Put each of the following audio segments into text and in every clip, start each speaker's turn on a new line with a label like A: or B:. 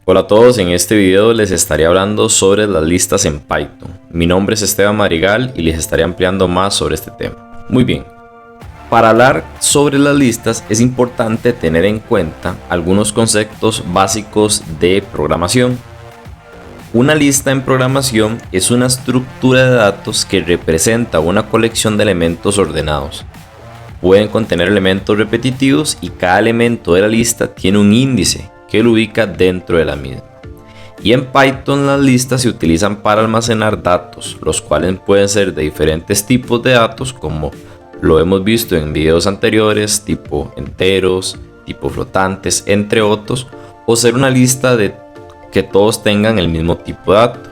A: Hola a todos, en este video les estaré hablando sobre las listas en Python. Mi nombre es Esteban Madrigal y les estaré ampliando más sobre este tema. Muy bien, para hablar sobre las listas es importante tener en cuenta algunos conceptos básicos de programación. Una lista en programación es una estructura de datos que representa una colección de elementos ordenados. Pueden contener elementos repetitivos y cada elemento de la lista tiene un índice que lo ubica dentro de la misma. Y en Python las listas se utilizan para almacenar datos, los cuales pueden ser de diferentes tipos de datos, como lo hemos visto en videos anteriores, tipo enteros, tipo flotantes, entre otros, o ser una lista de que todos tengan el mismo tipo de dato.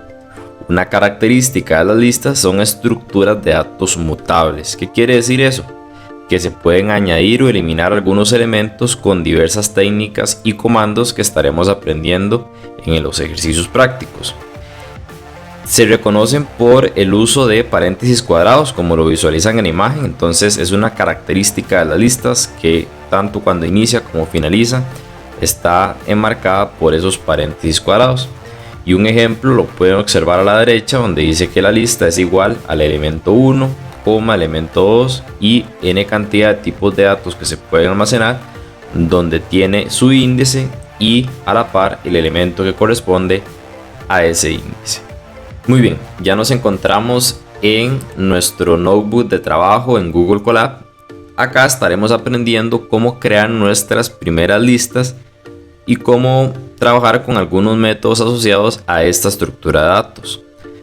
A: Una característica de las listas son estructuras de datos mutables. ¿Qué quiere decir eso? Que se pueden añadir o eliminar algunos elementos con diversas técnicas y comandos que estaremos aprendiendo en los ejercicios prácticos. Se reconocen por el uso de paréntesis cuadrados, como lo visualizan en la imagen. Entonces es una característica de las listas que tanto cuando inicia como finaliza está enmarcada por esos paréntesis cuadrados. Y un ejemplo lo pueden observar a la derecha, donde dice que la lista es igual al elemento 1, elemento 2 y n cantidad de tipos de datos que se pueden almacenar, donde tiene su índice y a la par el elemento que corresponde a ese índice. Muy bien, ya nos encontramos en nuestro notebook de trabajo en Google Colab. Acá estaremos aprendiendo cómo crear nuestras primeras listas y cómo trabajar con algunos métodos asociados a esta estructura de datos.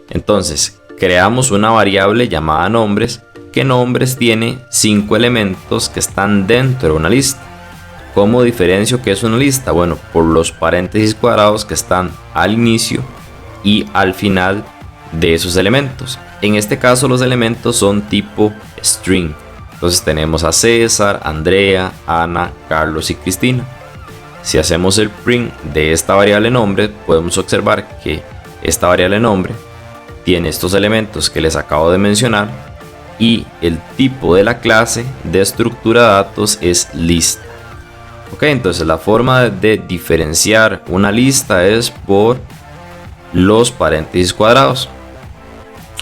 A: Entonces, creamos una variable llamada nombres, que nombres tiene 5 elementos que están dentro de una lista. ¿Cómo diferencio qué es una lista? Bueno, por los paréntesis cuadrados que están al inicio y al final de esos elementos. En este caso los elementos son tipo string. Entonces tenemos a César, Andrea, Ana, Carlos y Cristina. Si hacemos el print de esta variable nombre, podemos observar que esta variable nombre tiene estos elementos que les acabo de mencionar y el tipo de la clase de estructura de datos es lista. Ok, entonces la forma de diferenciar una lista es por los paréntesis cuadrados.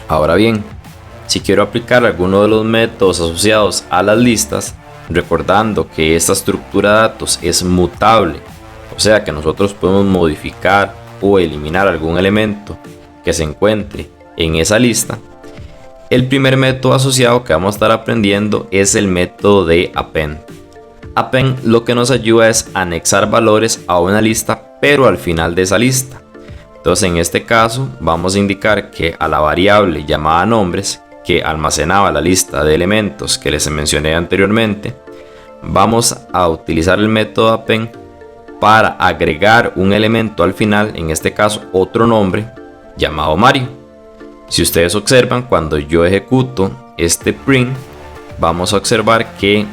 A: Ahora bien, si quiero aplicar alguno de los métodos asociados a las listas, recordando que esta estructura de datos es mutable, o sea que nosotros podemos modificar o eliminar algún elemento que se encuentre en esa lista, el primer método asociado que vamos a estar aprendiendo es el método de append. Append lo que nos ayuda es anexar valores a una lista, pero al final de esa lista. Entonces en este caso vamos a indicar que a la variable llamada nombres, que almacenaba la lista de elementos que les mencioné anteriormente, vamos a utilizar el método append para agregar un elemento al final, en este caso otro nombre llamado Mario. Si ustedes observan, cuando yo ejecuto este print, vamos a observar que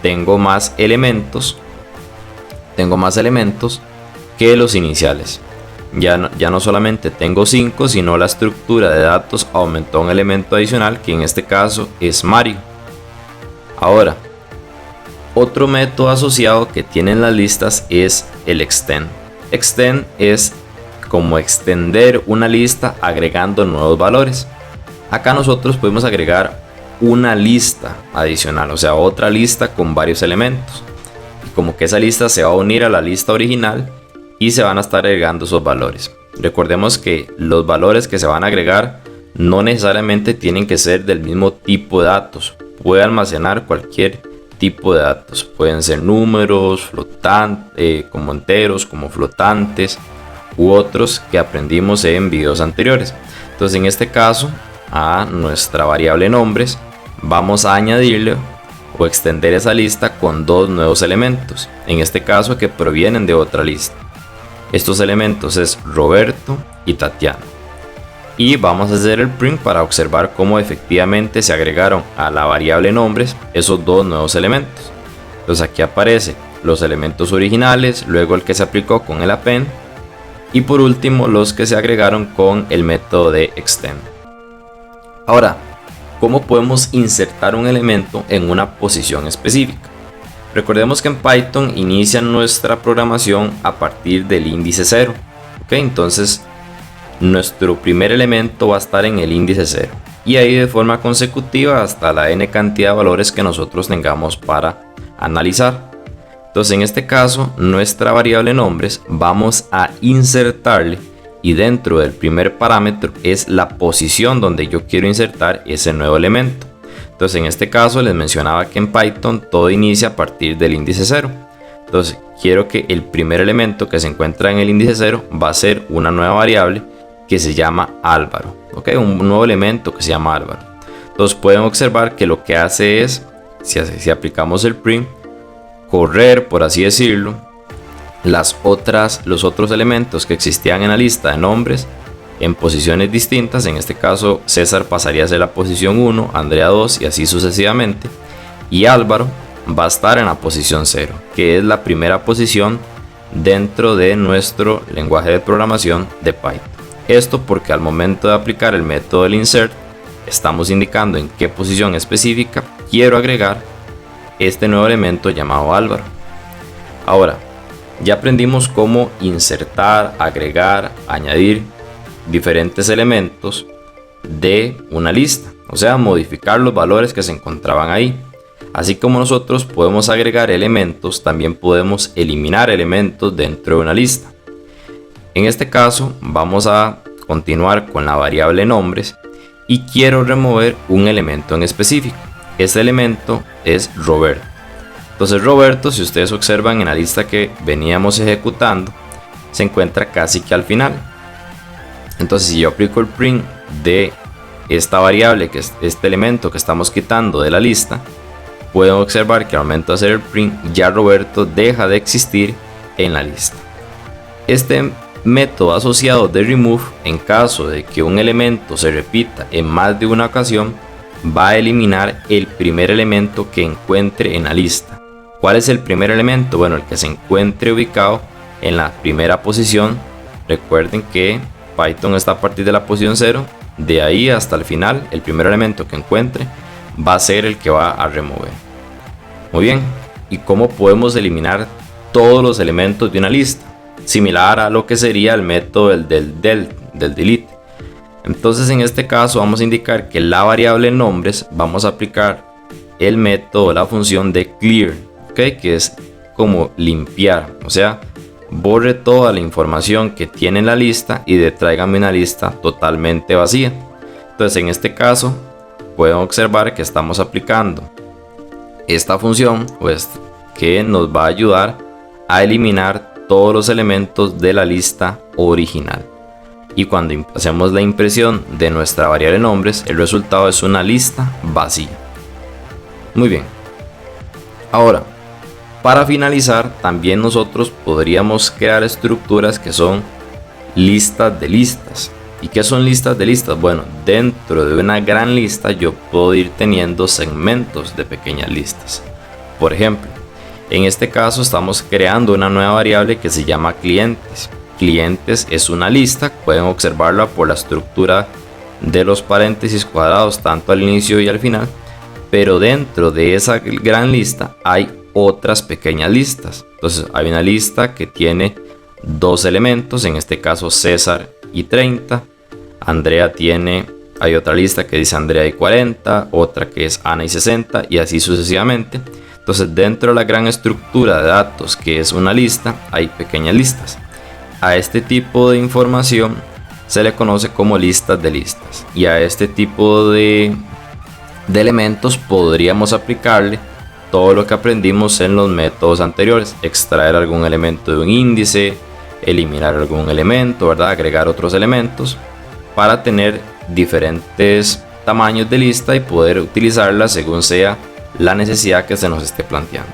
A: tengo más elementos que los iniciales. Ya no solamente tengo 5, sino la estructura de datos aumentó un elemento adicional, que en este caso es Mario. Ahora, otro método asociado que tienen las listas es el extend. Extend es como extender una lista agregando nuevos valores. Acá nosotros podemos agregar una lista adicional, o sea, otra lista con varios elementos. Y como que esa lista se va a unir a la lista original y se van a estar agregando esos valores. Recordemos que los valores que se van a agregar no necesariamente tienen que ser del mismo tipo de datos. Puede almacenar cualquier tipo de datos. Pueden ser números, flotantes, como enteros, como flotantes, u otros que aprendimos en videos anteriores. Entonces en este caso a nuestra variable nombres vamos a añadirle o extender esa lista con 2 nuevos elementos, en este caso que provienen de otra lista. Estos elementos es Roberto y Tatiana, y vamos a hacer el print para observar cómo efectivamente se agregaron a la variable nombres esos 2 nuevos elementos. Entonces aquí aparece los elementos originales, luego el que se aplicó con el append y por último los que se agregaron con el método de extend. Ahora, ¿cómo podemos insertar un elemento en una posición específica? Recordemos que en Python inicia nuestra programación a partir del índice 0. ¿Ok? Entonces nuestro primer elemento va a estar en el índice 0 y ahí de forma consecutiva hasta la n cantidad de valores que nosotros tengamos para analizar. Entonces en este caso nuestra variable nombres vamos a insertarle, y dentro del primer parámetro es la posición donde yo quiero insertar ese nuevo elemento. Entonces en este caso les mencionaba que en Python todo inicia a partir del índice 0. Entonces quiero que el primer elemento que se encuentra en el índice 0 va a ser una nueva variable que se llama Álvaro, ¿ok? Un nuevo elemento que se llama Álvaro. Entonces pueden observar que lo que hace es, si aplicamos el print, correr, por así decirlo, los otros elementos que existían en la lista de nombres en posiciones distintas. En este caso César pasaría a ser la posición 1, Andrea 2 y así sucesivamente, y Álvaro va a estar en la posición 0, que es la primera posición dentro de nuestro lenguaje de programación de Python. Esto porque al momento de aplicar el método del insert estamos indicando en qué posición específica quiero agregar este nuevo elemento llamado Álvaro. Ahora ya aprendimos cómo insertar, agregar, añadir diferentes elementos de una lista, o sea, modificar los valores que se encontraban ahí. Así como nosotros podemos agregar elementos, también podemos eliminar elementos dentro de una lista. En este caso vamos a continuar con la variable nombres y quiero remover un elemento en específico. Este elemento es Roberto. Entonces Roberto, si ustedes observan en la lista que veníamos ejecutando, se encuentra casi que al final. Entonces si yo aplico el print de esta variable, que es este elemento que estamos quitando de la lista, pueden observar que al momento de hacer el print ya Roberto deja de existir en la lista. Este método asociado de remove, en caso de que un elemento se repita en más de una ocasión, va a eliminar el primer elemento que encuentre en la lista. ¿Cuál es el primer elemento? Bueno, el que se encuentre ubicado en la primera posición. Recuerden que Python está a partir de la posición 0, de ahí hasta el final el primer elemento que encuentre va a ser el que va a remover. Muy bien, ¿y cómo podemos eliminar todos los elementos de una lista? Similar a lo que sería el método del delete. Entonces en este caso vamos a indicar que la variable nombres vamos a aplicar el método, la función de clear, ¿okay? Que es como limpiar, o sea, borre toda la información que tiene en la lista y tráigame una lista totalmente vacía. Entonces en este caso pueden observar que estamos aplicando esta función, pues, que nos va a ayudar a eliminar todos los elementos de la lista original. Y cuando hacemos la impresión de nuestra variable nombres, el resultado es una lista vacía. Muy bien. Ahora, para finalizar, también nosotros podríamos crear estructuras que son listas de listas. ¿Y qué son listas de listas? Bueno, dentro de una gran lista yo puedo ir teniendo segmentos de pequeñas listas. Por ejemplo, en este caso estamos creando una nueva variable que se llama clientes. Clientes es una lista, pueden observarla por la estructura de los paréntesis cuadrados tanto al inicio y al final, pero dentro de esa gran lista hay otras pequeñas listas. Entonces hay una lista que tiene dos elementos, en este caso César y 30, Andrea hay otra lista que dice Andrea y 40, otra que es Ana y 60 y así sucesivamente. Entonces dentro de la gran estructura de datos que es una lista hay pequeñas listas. A este tipo de información se le conoce como listas de listas, y a este tipo de elementos podríamos aplicarle todo lo que aprendimos en los métodos anteriores: extraer algún elemento de un índice, eliminar algún elemento, ¿verdad? Agregar otros elementos para tener diferentes tamaños de lista y poder utilizarla según sea la necesidad que se nos esté planteando.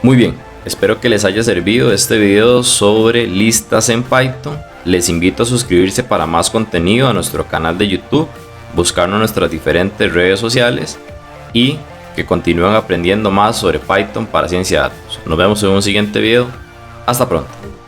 A: Muy bien, espero que les haya servido este video sobre listas en Python. Les invito a suscribirse para más contenido a nuestro canal de YouTube, buscarnos en nuestras diferentes redes sociales y que continúen aprendiendo más sobre Python para ciencia de datos. Nos vemos en un siguiente video. Hasta pronto.